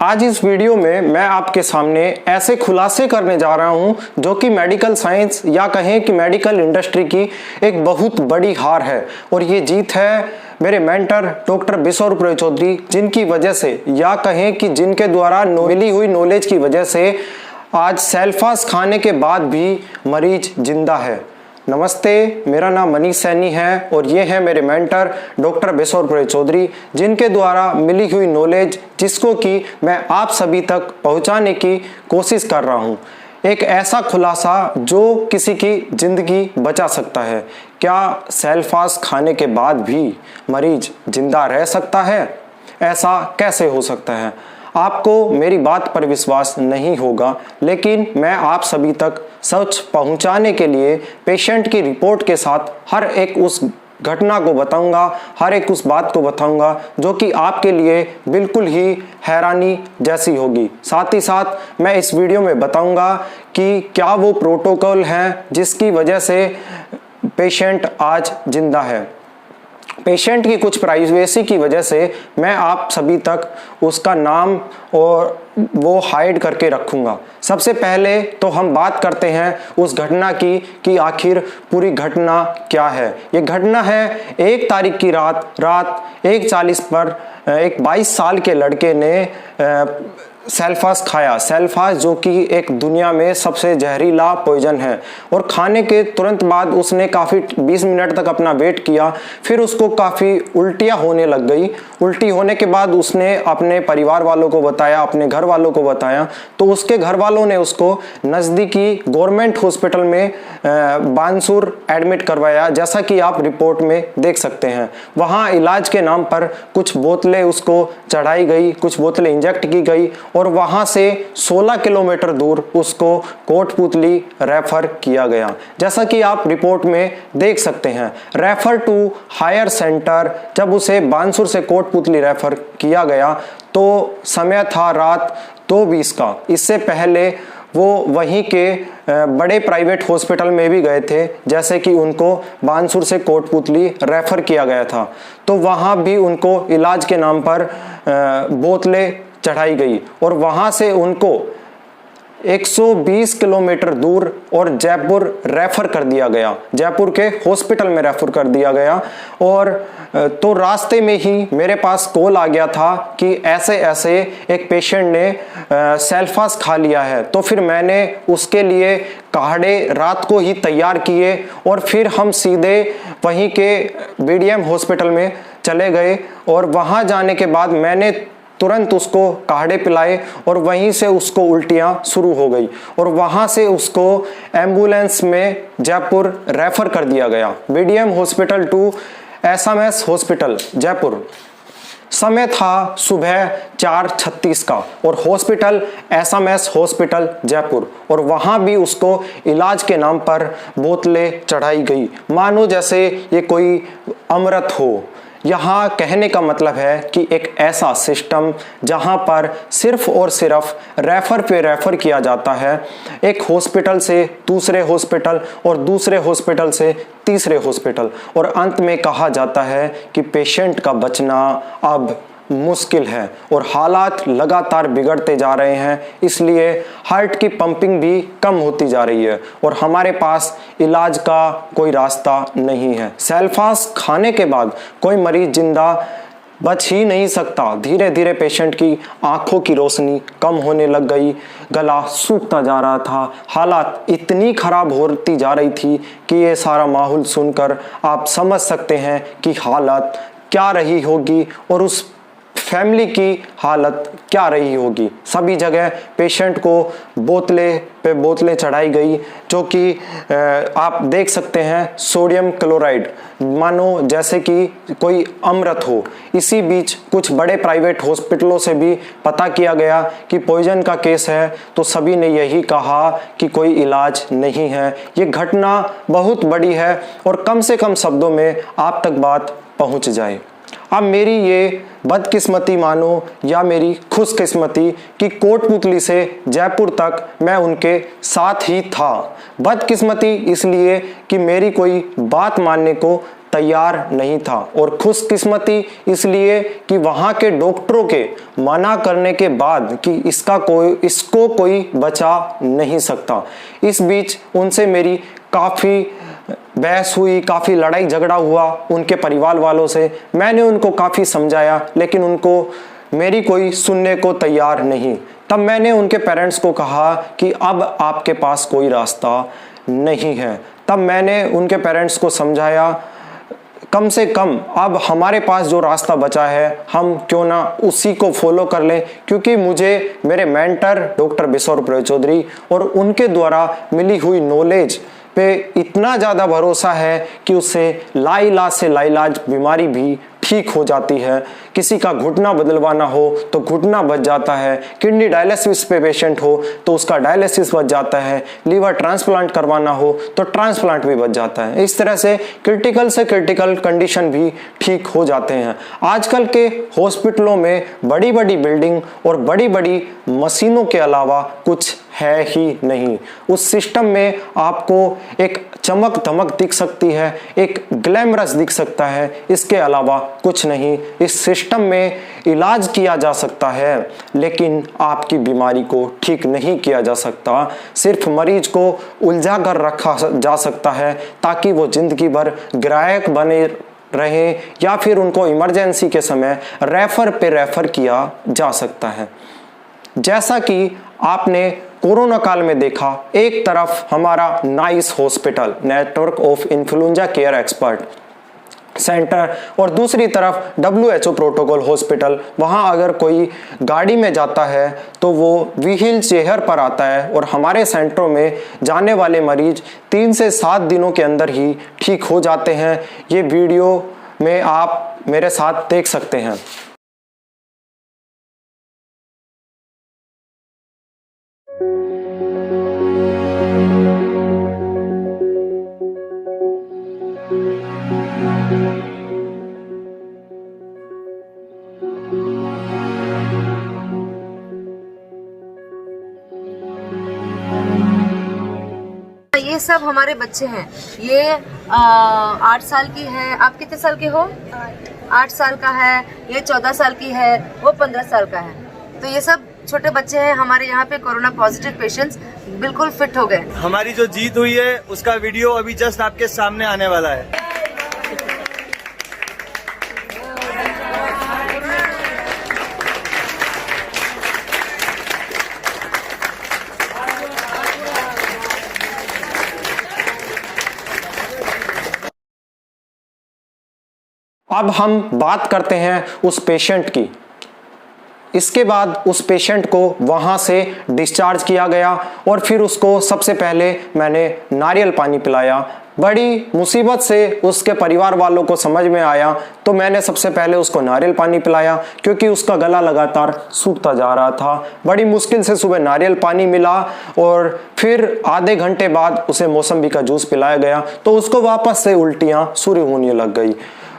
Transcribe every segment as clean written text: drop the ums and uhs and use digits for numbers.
आज इस वीडियो में मैं आपके सामने ऐसे खुलासे करने जा रहा हूं जो कि मेडिकल साइंस या कहें कि मेडिकल इंडस्ट्री की एक बहुत बड़ी हार है। और ये जीत है मेरे मेंटर डॉक्टर बिसौरुप रॉयचौधरी, जिनकी वजह से या कहें कि जिनके द्वारा मिली हुई नॉलेज की वजह से आज सेल्फास खाने के बाद भी मरीज जिंदा है। नमस्ते, मेरा नाम मनीष सैनी है और ये है मेरे मेंटर डॉक्टर बिसौरुप रॉयचौधरी, जिनके द्वारा मिली हुई नॉलेज जिसको कि मैं आप सभी तक पहुंचाने की कोशिश कर रहा हूं। एक ऐसा खुलासा जो किसी की ज़िंदगी बचा सकता है। क्या सेल्फास खाने के बाद भी मरीज जिंदा रह सकता है? ऐसा कैसे हो सकता है? आपको मेरी बात पर विश्वास नहीं होगा, लेकिन मैं आप सभी तक सच पहुंचाने के लिए पेशेंट की रिपोर्ट के साथ हर एक उस घटना को बताऊंगा, हर एक उस बात को बताऊंगा जो कि आपके लिए बिल्कुल ही हैरानी जैसी होगी। साथ ही साथ मैं इस वीडियो में बताऊंगा कि क्या वो प्रोटोकॉल हैं जिसकी वजह से पेशेंट आज जिंदा है। पेशेंट की कुछ प्राइवेसी की वजह से मैं आप सभी तक उसका नाम और वो हाइड करके रखूंगा। सबसे पहले तो हम बात करते हैं उस घटना की कि आखिर पूरी घटना क्या है। ये घटना है 1 तारीख की रात 1:40 पर एक 22 साल के लड़के ने सेल्फास खाया। सेल्फास जो कि एक दुनिया में सबसे जहरीला पॉइजन है, और खाने के तुरंत बाद उसने काफ़ी 20 मिनट तक अपना वेट किया। फिर उसको काफ़ी उल्टियाँ होने लग गई। उल्टी होने के बाद उसने अपने परिवार वालों को बताया, अपने घर वालों को बताया, तो उसके घर वालों ने उसको नज़दीकी गवर्नमेंट हॉस्पिटल में बानसूर एडमिट करवाया, जैसा कि आप रिपोर्ट में देख सकते हैं। वहाँ इलाज के नाम पर कुछ बोतलें उसको चढ़ाई गई, कुछ बोतलें इंजेक्ट की गई, और वहां से 16 किलोमीटर दूर उसको कोटपुतली रेफर किया गया, जैसा कि आप रिपोर्ट में देख सकते हैं। Refer to higher centre. जब उसे बानसूर से कोटपुतली रेफर किया गया तो समय था रात 2:20 का। इससे पहले वो वहीं के बड़े प्राइवेट हॉस्पिटल में भी गए थे, जैसे कि उनको बानसूर से कोटपुतली रेफर किया गया था, तो वहाँ भी उनको इलाज के नाम पर बोतलें चढ़ाई गई, और वहां से उनको 120 किलोमीटर दूर और जयपुर रेफर कर दिया गया, जयपुर के हॉस्पिटल में रेफर कर दिया गया। और तो रास्ते में ही मेरे पास कॉल आ गया था कि ऐसे ऐसे एक पेशेंट ने सेल्फास खा लिया है। तो फिर मैंने उसके लिए काढ़े रात को ही तैयार किए, और फिर हम सीधे वहीं के बीडीएम हॉस्पिटल में चले गए। और वहां जाने के बाद मैंने तुरंत उसको काढ़े पिलाए, और वहीं से उसको उल्टियाँ शुरू हो गई, और वहाँ से उसको एम्बुलेंस में जयपुर रेफर कर दिया गया, BDM hospital to SMS hospital Jaipur. समय था सुबह 4:36 का, और हॉस्पिटल एसएमएस हॉस्पिटल जयपुर, और वहाँ भी उसको इलाज के नाम पर बोतलें चढ़ाई गई, मानो जैसे ये कोई अमृत हो। यहाँ कहने का मतलब है कि एक ऐसा सिस्टम जहाँ पर सिर्फ और सिर्फ रेफर पे रेफर किया जाता है, एक हॉस्पिटल से दूसरे हॉस्पिटल और दूसरे हॉस्पिटल से तीसरे हॉस्पिटल, और अंत में कहा जाता है कि पेशेंट का बचना अब मुश्किल है, और हालात लगातार बिगड़ते जा रहे हैं। इसलिए हार्ट की पंपिंग भी कम होती जा रही है, और हमारे पास इलाज का कोई रास्ता नहीं है। सेल्फास खाने के बाद कोई मरीज जिंदा बच ही नहीं सकता। धीरे धीरे पेशेंट की आंखों की रोशनी कम होने लग गई, गला सूखता जा रहा था, हालात इतनी खराब होती जा रही थी कि ये सारा माहौल सुनकर आप समझ सकते हैं कि हालत क्या रही होगी, और उस फैमिली की हालत क्या रही होगी। सभी जगह पेशेंट को बोतलें पे बोतलें चढ़ाई गई, जो कि आप देख सकते हैं सोडियम क्लोराइड, मानो जैसे कि कोई अमृत हो। इसी बीच कुछ बड़े प्राइवेट हॉस्पिटलों से भी पता किया गया कि पॉइजन का केस है, तो सभी ने यही कहा कि कोई इलाज नहीं है। ये घटना बहुत बड़ी है, और कम से कम शब्दों में आप तक बात पहुंच जाए। अब मेरी ये बदकिस्मती मानो या मेरी खुशकिस्मती कि कोटपुतली से जयपुर तक मैं उनके साथ ही था। बदकिस्मती इसलिए कि मेरी कोई बात मानने को तैयार नहीं था। और खुशकिस्मती इसलिए कि वहाँ के डॉक्टरों के मना करने के बाद कि इसको कोई बचा नहीं सकता। इस बीच उनसे मेरी काफ़ी बहस हुई, काफ़ी लड़ाई झगड़ा हुआ उनके परिवार वालों से। मैंने उनको काफ़ी समझाया लेकिन उनको मेरी कोई सुनने को तैयार नहीं। तब मैंने उनके पेरेंट्स को कहा कि अब आपके पास कोई रास्ता नहीं है। तब मैंने उनके पेरेंट्स को समझाया कम से कम अब हमारे पास जो रास्ता बचा है हम क्यों ना उसी को फॉलो कर लें, क्योंकि मुझे मेरे मेंटर डॉक्टर बिसौर चौधरी और उनके द्वारा मिली हुई नॉलेज पे इतना ज़्यादा भरोसा है कि उससे लाइलाज से लाइलाज बीमारी भी ठीक हो जाती है। किसी का घुटना बदलवाना हो तो घुटना बच जाता है, किडनी डायलिसिस पे पेशेंट हो तो उसका डायलिसिस बच जाता है, लीवर ट्रांसप्लांट करवाना हो तो ट्रांसप्लांट भी बच जाता है। इस तरह से क्रिटिकल कंडीशन भी ठीक हो जाते हैं। आजकल के हॉस्पिटलों में बड़ी बड़ी बिल्डिंग और बड़ी बड़ी मशीनों के अलावा कुछ है ही नहीं। उस सिस्टम में आपको एक चमक धमक दिख सकती है, एक ग्लैमरस दिख सकता है, इसके अलावा कुछ नहीं। इस सिस्टम में इलाज किया जा सकता है लेकिन आपकी बीमारी को ठीक नहीं किया जा सकता। सिर्फ मरीज को उलझा कर रखा जा सकता है ताकि वो जिंदगी भर ग्राहक बने रहे या फिर उनको इमरजेंसी के समय रेफर किया जा सकता है। जैसा कि आपने कोरोना काल में देखा, एक तरफ हमारा nice hospital network of influenza care expert centre और दूसरी तरफ WHO प्रोटोकॉल हॉस्पिटल। वहाँ अगर कोई गाड़ी में जाता है तो वो व्हील चेयर पर आता है और हमारे सेंटरों में जाने वाले मरीज 3 से 7 दिनों के अंदर ही ठीक हो जाते हैं। ये वीडियो में आप मेरे साथ देख सकते हैं। ये सब हमारे बच्चे हैं। ये 8 साल की है। आप कितने साल के हो? 8 साल का है। ये 14 साल की है। वो 15 साल का है। तो ये सब छोटे बच्चे हैं हमारे यहाँ पे। कोरोना पॉजिटिव पेशेंट्स बिल्कुल फिट हो गए। हमारी जो जीत हुई है उसका वीडियो अभी जस्ट आपके सामने आने वाला है। अब हम बात करते हैं उस पेशेंट की। इसके बाद उस पेशेंट को वहाँ से डिस्चार्ज किया गया और फिर उसको सबसे पहले मैंने नारियल पानी पिलाया। बड़ी मुसीबत से उसके परिवार वालों को समझ में आया तो मैंने सबसे पहले उसको नारियल पानी पिलाया क्योंकि उसका गला लगातार सूखता जा रहा था। बड़ी मुश्किल से सुबह नारियल पानी मिला और फिर आधे घंटे बाद उसे मौसम्बी का जूस पिलाया गया तो उसको वापस से उल्टियाँ शुरू होने लग गई।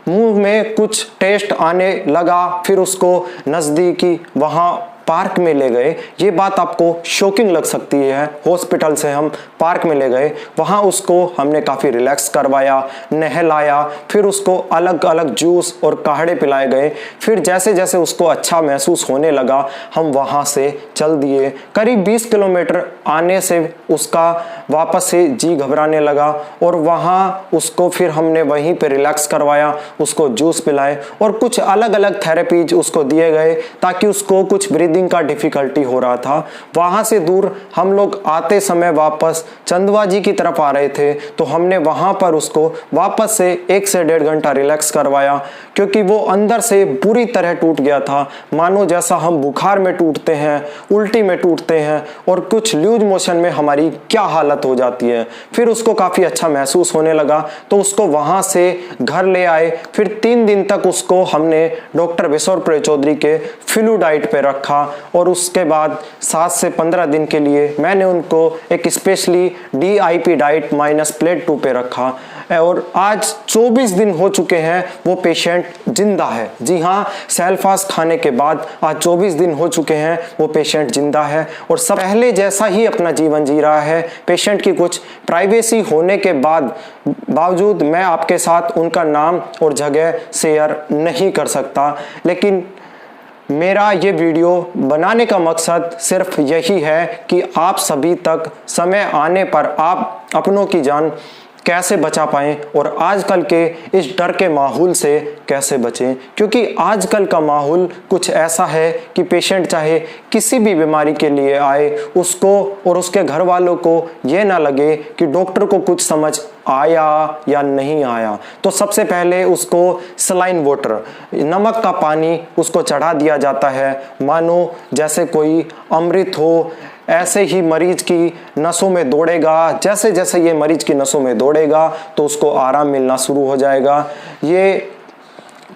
मुंह में कुछ टेस्ट आने लगा। फिर उसको नज़दीकी वहाँ पार्क में ले गए। ये बात आपको शॉकिंग लग सकती है। हॉस्पिटल से हम पार्क में ले गए, वहाँ उसको हमने काफ़ी रिलैक्स करवाया, नहलाया, फिर उसको अलग अलग जूस और काढ़े पिलाए गए। फिर जैसे जैसे उसको अच्छा महसूस होने लगा हम वहाँ से चल दिए। करीब 20 किलोमीटर आने से उसका वापस से जी घबराने लगा और वहाँ उसको फिर हमने वहीं पे रिलैक्स करवाया, उसको जूस पिलाए और कुछ अलग अलग थेरेपीज उसको दिए गए ताकि उसको कुछ ब्रीदिंग का डिफिकल्टी हो रहा था। वहाँ से दूर हम लोग आते समय वापस चंदवाजी की तरफ आ रहे थे तो हमने वहाँ पर उसको वापस से 1 से 1.5 घंटा रिलैक्स करवाया क्योंकि वो अंदर से पूरी तरह टूट गया था, मानो जैसा हम बुखार में टूटते हैं, उल्टी में टूटते हैं और कुछ लूज मोशन में हमारी क्या हालत हो जाती है। फिर उसको काफ़ी अच्छा महसूस होने लगा तो उसको वहाँ से घर ले आए। फिर 3 दिन तक उसको हमने डॉक्टर बिसौर चौधरी के फ्लू डाइट पे रखा और उसके बाद 7 से 15 दिन के लिए मैंने उनको एक स्पेशली DIP डाइट -प्लेट 2 पे रखा। और आज 24 दिन हो चुके हैं वो पेशेंट जिंदा है। जी हाँ, सेल्फास खाने के बाद आज 24 दिन हो चुके हैं वो पेशेंट जिंदा है और सब पहले जैसा ही अपना जीवन जी रहा है। पेशेंट की कुछ प्राइवेसी होने के बावजूद मैं आपके साथ उनका नाम और जगह शेयर नहीं कर सकता, लेकिन मेरा ये वीडियो बनाने का मकसद सिर्फ यही है कि आप सभी तक समय आने पर आप अपनों की जान कैसे बचा पाएं और आजकल के इस डर के माहौल से कैसे बचें, क्योंकि आजकल का माहौल कुछ ऐसा है कि पेशेंट चाहे किसी भी बीमारी के लिए आए, उसको और उसके घर वालों को ये ना लगे कि डॉक्टर को कुछ समझ आया या नहीं आया। तो सबसे पहले उसको सलाइन वाटर, नमक का पानी उसको चढ़ा दिया जाता है, मानो जैसे कोई अमृत हो। ऐसे ही मरीज की नसों में दौड़ेगा, जैसे जैसे ये मरीज की नसों में दौड़ेगा तो उसको आराम मिलना शुरू हो जाएगा। ये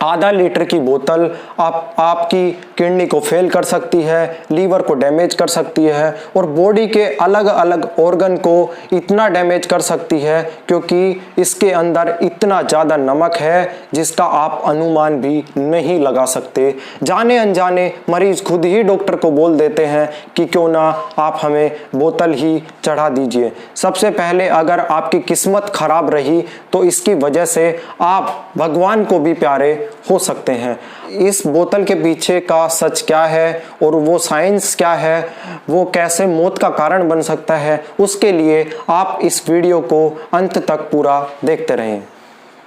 आधा लीटर की बोतल आपकी किडनी को फेल कर सकती है, लीवर को डैमेज कर सकती है और बॉडी के अलग अलग ऑर्गन को इतना डैमेज कर सकती है, क्योंकि इसके अंदर इतना ज़्यादा नमक है जिसका आप अनुमान भी नहीं लगा सकते। जाने अनजाने मरीज खुद ही डॉक्टर को बोल देते हैं कि क्यों ना आप हमें बोतल ही चढ़ा दीजिए। सबसे पहले अगर आपकी किस्मत खराब रही तो इसकी वजह से आप भगवान को भी प्यारे हो सकते हैं। इस बोतल के पीछे का सच क्या है और वो साइंस क्या है, वो कैसे मौत का कारण बन सकता है, उसके लिए आप इस वीडियो को अंत तक पूरा देखते रहें।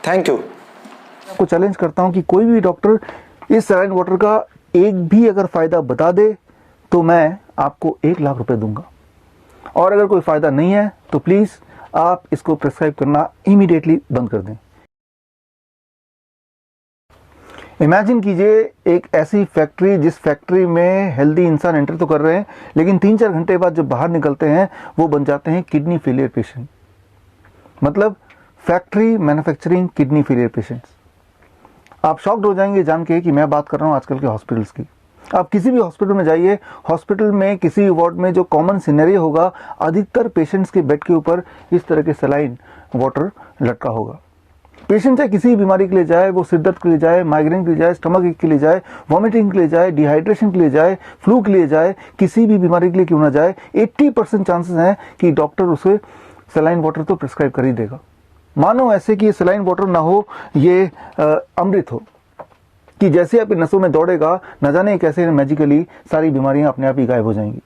Thank you. आपको चैलेंज करता हूं कि कोई भी डॉक्टर इस सलाइन वाटर का एक भी अगर फायदा बता दे तो मैं आपको 1 लाख रुपए दूंगा, और अगर कोई फायदा नहीं है तो प्लीज आप इसको प्रिस्क्राइब करना इमीडिएटली बंद कर दें। इमेजिन कीजिए एक ऐसी फैक्ट्री जिस फैक्ट्री में हेल्दी इंसान एंटर तो कर रहे हैं, लेकिन 3-4 घंटे बाद जब बाहर निकलते हैं वो बन जाते हैं किडनी फेलियर पेशेंट। मतलब factory manufacturing kidney failure patients. आप शॉक्ड हो जाएंगे जान के कि मैं बात कर रहा हूं आजकल के हॉस्पिटल्स की। आप किसी भी हॉस्पिटल में जाइए, हॉस्पिटल में किसी वार्ड में जो कॉमन सिनेरियो होगा, अधिकतर पेशेंट्स के बेड के ऊपर इस तरह के सलाइन वाटर लटका होगा। पेशेंट चाहे किसी बीमारी के लिए जाए, वो सिर दर्द के लिए जाए, माइग्रेन के लिए जाए, स्टमक एक के लिए जाए, वॉमिटिंग के लिए जाए, डिहाइड्रेशन के लिए जाए, फ्लू के लिए जाए, किसी भी बीमारी के लिए क्यों ना जाए, 80% चांसेस हैं कि डॉक्टर उसे सलाइन वाटर तो प्रिस्क्राइब कर ही देगा। मानो ऐसे कि ये सलाइन वाटर ना हो, ये अमृत हो, कि जैसे आपकी नसों में दौड़ेगा, न जाने कैसे मैजिकली सारी बीमारियां अपने आप ही गायब हो जाएंगी।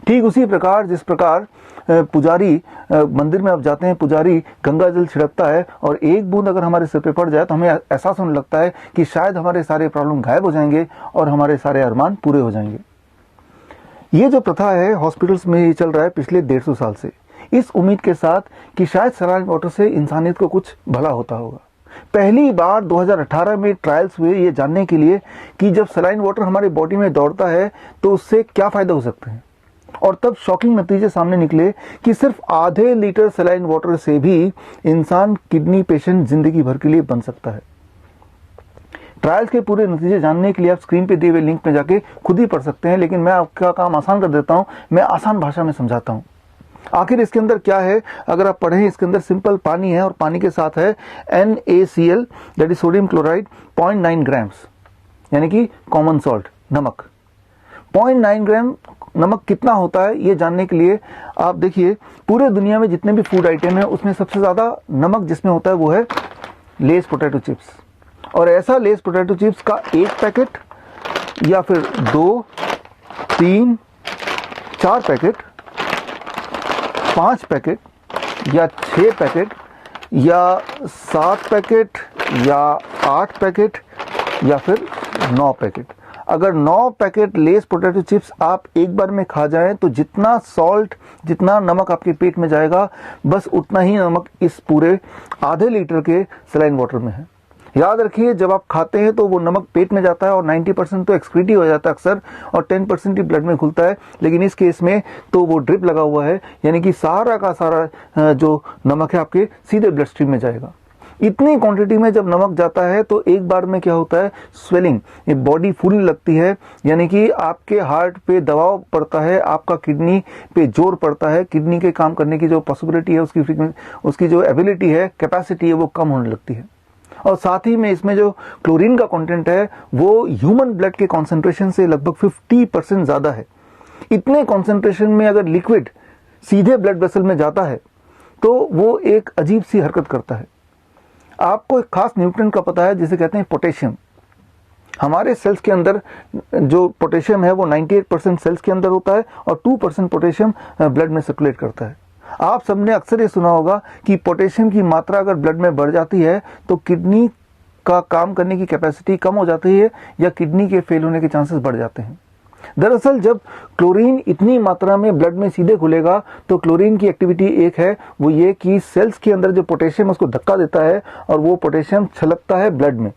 ठीक उसी प्रकार जिस प्रकार पुजारी मंदिर में आप जाते हैं, पुजारी गंगा जल छिड़कता है और एक बूंद अगर हमारे सिर पे पड़ जाए तो हमें एहसास होने लगता है कि शायद हमारे सारे प्रॉब्लम गायब हो जाएंगे और हमारे सारे अरमान पूरे हो जाएंगे। ये जो प्रथा है हॉस्पिटल्स में ये चल रहा है पिछले 150 साल से, इस उम्मीद के साथ कि शायद सलाइन वाटर से इंसानियत को कुछ भला होता होगा। पहली बार 2018 में ट्रायल्स हुए ये जानने के लिए कि जब सलाइन वाटर हमारे बॉडी में दौड़ता है तो उससे क्या फायदा हो सकते हैं, और तब शॉकिंग नतीजे सामने निकले कि सिर्फ आधे लीटर सलाइन वाटर से भी इंसान किडनी पेशेंट जिंदगी भर के लिए बन सकता है। ट्रायल्स के पूरे नतीजे जानने के लिए आप स्क्रीन पे दिए हुए लिंक में जाके खुद ही पढ़ सकते हैं, लेकिन मैं आपका काम आसान कर देता हूं, मैं आसान भाषा में समझाता हूं। आखिर इसके अंदर क्या है अगर आप पढ़ें, इसके अंदर सिंपल पानी है और पानी के साथ है NaCl that is sodium chloride 0.9 grams, यानी कि कॉमन सॉल्ट, नमक। 0.9 ग्राम नमक कितना होता है ये जानने के लिए आप देखिए पूरे दुनिया में जितने भी फूड आइटम है उसमें सबसे ज्यादा नमक जिसमें होता है वो है लेस पोटैटो चिप्स। और ऐसा लेस पोटैटो चिप्स का 1 पैकेट या फिर 2, 3, 4 पैकेट, 5 पैकेट या 6 पैकेट या 7 पैकेट या 8 पैकेट या फिर 9 पैकेट। अगर 9 पैकेट लेस पोटैटो चिप्स आप एक बार में खा जाएं तो जितना सॉल्ट, जितना नमक आपके पेट में जाएगा, बस उतना ही नमक इस पूरे आधे लीटर के सलाइन वाटर में है। याद रखिए जब आप खाते हैं तो वो नमक पेट में जाता है और 90% तो एक्सक्रीट हो जाता है अक्सर, और 10% ही ब्लड में घुलता है, लेकिन इस केस में तो वो ड्रिप लगा हुआ है, यानी कि सारा का सारा जो नमक है आपके सीधे ब्लड स्ट्रीम में जाएगा। इतनी क्वांटिटी में जब नमक जाता है तो एक बार में क्या होता है, स्वेलिंग, ये बॉडी फूलने लगती है, यानी कि आपके हार्ट पे दबाव पड़ता है, आपका किडनी पे जोर पड़ता है, किडनी के काम करने की जो पॉसिबिलिटी है, उसकी जो एबिलिटी है, कैपेसिटी है, वो कम होने लगती है। और साथ ही में इसमें जो क्लोरीन का कंटेंट है वो ह्यूमन ब्लड के कॉन्सेंट्रेशन से लगभग 50% ज्यादा है। इतने कॉन्सेंट्रेशन में अगर लिक्विड सीधे ब्लड वेसल में जाता है तो वो एक अजीब सी हरकत करता है। आपको एक खास न्यूट्रिएंट का पता है जिसे कहते हैं पोटेशियम। हमारे सेल्स के अंदर जो पोटेशियम है वो 98% सेल्स के अंदर होता है और 2% पोटेशियम ब्लड में सर्कुलेट करता है। आप सबने अक्सर ये सुना होगा कि पोटेशियम की मात्रा अगर ब्लड में बढ़ जाती है तो किडनी का काम करने की कैपेसिटी कम हो जाती है या किडनी के फेल होने के चांसेस बढ़ जाते हैं। दरअसल जब क्लोरीन इतनी मात्रा में ब्लड में सीधे घुलेगा तो क्लोरीन की एक्टिविटी एक है, वो ये कि सेल्स के अंदर जो पोटेशियम उसको धक्का देता है और वो पोटेशियम छलकता है ब्लड में,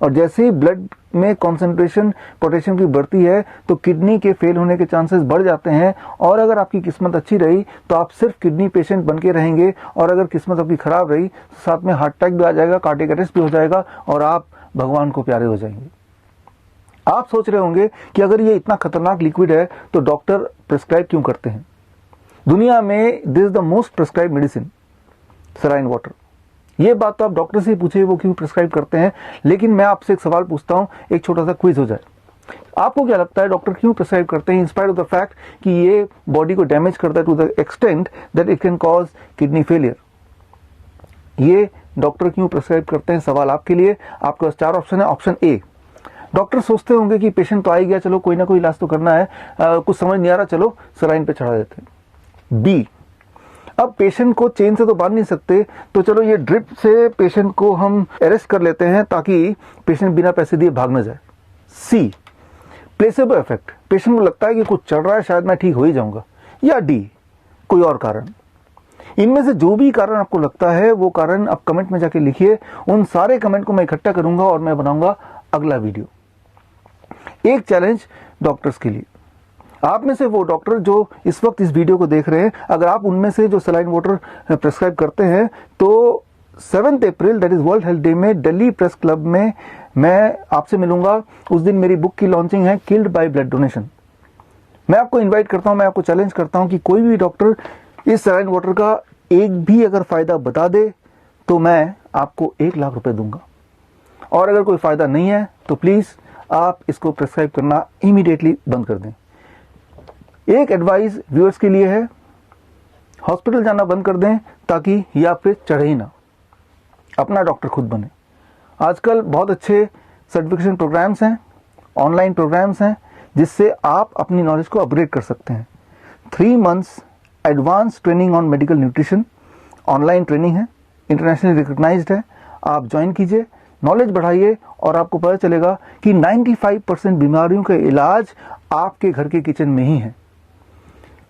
और जैसे ही ब्लड में कॉन्सेंट्रेशन पोटेशियम की बढ़ती है तो किडनी के फेल होने के चांसेस बढ़ जाते हैं। और अगर आपकी किस्मत अच्छी रही तो आप सिर्फ किडनी पेशेंट बन के रहेंगे, और अगर किस्मत आपकी खराब रही तो साथ में हार्ट अटैक भी आ जाएगा, कार्डियक अरेस्ट भी हो जाएगा और आप भगवान को प्यारे हो जाएंगे। आप सोच रहे होंगे कि अगर ये इतना खतरनाक लिक्विड है तो डॉक्टर प्रिस्क्राइब क्यों करते हैं। दुनिया में this is the most prescribe medicine, saline water. ये बात तो आप डॉक्टर से ही पूछिए वो क्यों प्रिस्क्राइब करते हैं, लेकिन मैं आपसे एक सवाल पूछता हूं, एक छोटा सा क्विज हो जाए। आपको क्या लगता है डॉक्टर क्यों प्रिस्क्राइब करते हैं, इंस्पायर्ड ऑफ द फैक्ट कि ये बॉडी को डैमेज करता है to the extent that it can cause kidney failure. ये डॉक्टर क्यों प्रिस्क्राइब करते हैं, सवाल आपके लिए। आपके पास 4 ऑप्शन है। ऑप्शन ए, डॉक्टर सोचते होंगे कि पेशेंट तो आ ही गया, चलो कोई ना कोई इलाज तो करना है, कुछ समझ नहीं आ रहा, चलो सलाइन पे चढ़ा देते हैं। बी, अब पेशेंट को चेन से तो बांध नहीं सकते तो चलो ये ड्रिप से पेशेंट को हम अरेस्ट कर लेते हैं ताकि पेशेंट बिना पैसे दिए भाग न जाए। सी, प्लेसेबो इफेक्ट, पेशेंट को लगता है कि कुछ चल रहा है, शायद मैं ठीक हो ही जाऊंगा। या डी, कोई और कारण। इनमें से जो भी कारण आपको लगता है वो कारण आप कमेंट में जाके लिखिए। उन सारे कमेंट को मैं इकट्ठा करूंगा और मैं बनाऊंगा अगला वीडियो। एक चैलेंज डॉक्टर्स के लिए, आप में से वो डॉक्टर जो इस वक्त इस वीडियो को देख रहे हैं, अगर आप उनमें से जो सलाइन वाटर प्रेस्क्राइब करते हैं तो 7 अप्रैल that is world health day में दिल्ली प्रेस क्लब में मैं आपसे मिलूंगा। उस दिन मेरी बुक की लॉन्चिंग है, किल्ड बाय ब्लड डोनेशन। मैं आपको इन्वाइट करता हूं, मैं आपको चैलेंज करता हूं कि कोई भी डॉक्टर इस सलाइन वाटर का एक भी अगर फायदा बता दे तो मैं आपको 1 लाख रुपए दूंगा, और अगर कोई फायदा नहीं है तो प्लीज आप इसको प्रेस्क्राइब करना इमीडिएटली बंद कर दें। एक एडवाइस व्यूअर्स के लिए है, हॉस्पिटल जाना बंद कर दें ताकि ये आप पे चढ़े ही ना, अपना डॉक्टर खुद बने। आजकल बहुत अच्छे सर्टिफिकेशन प्रोग्राम्स हैं, ऑनलाइन प्रोग्राम्स हैं जिससे आप अपनी नॉलेज को अपग्रेड कर सकते हैं। 3 months advance training on medical nutrition online training है, इंटरनेशनली रिकॉग्नाइज्ड है। आप ज्वाइन कीजिए, नॉलेज बढ़ाइए और आपको पता चलेगा कि 95% बीमारियों का इलाज आपके घर के किचन में ही है।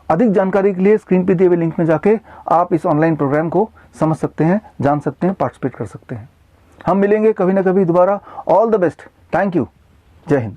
अधिक जानकारी के लिए स्क्रीन पे दिए हुए लिंक में जाके आप इस ऑनलाइन प्रोग्राम को समझ सकते हैं, जान सकते हैं, पार्टिसिपेट कर सकते हैं। हम मिलेंगे कभी ना कभी दोबारा। All the best, thank you, जय हिंद।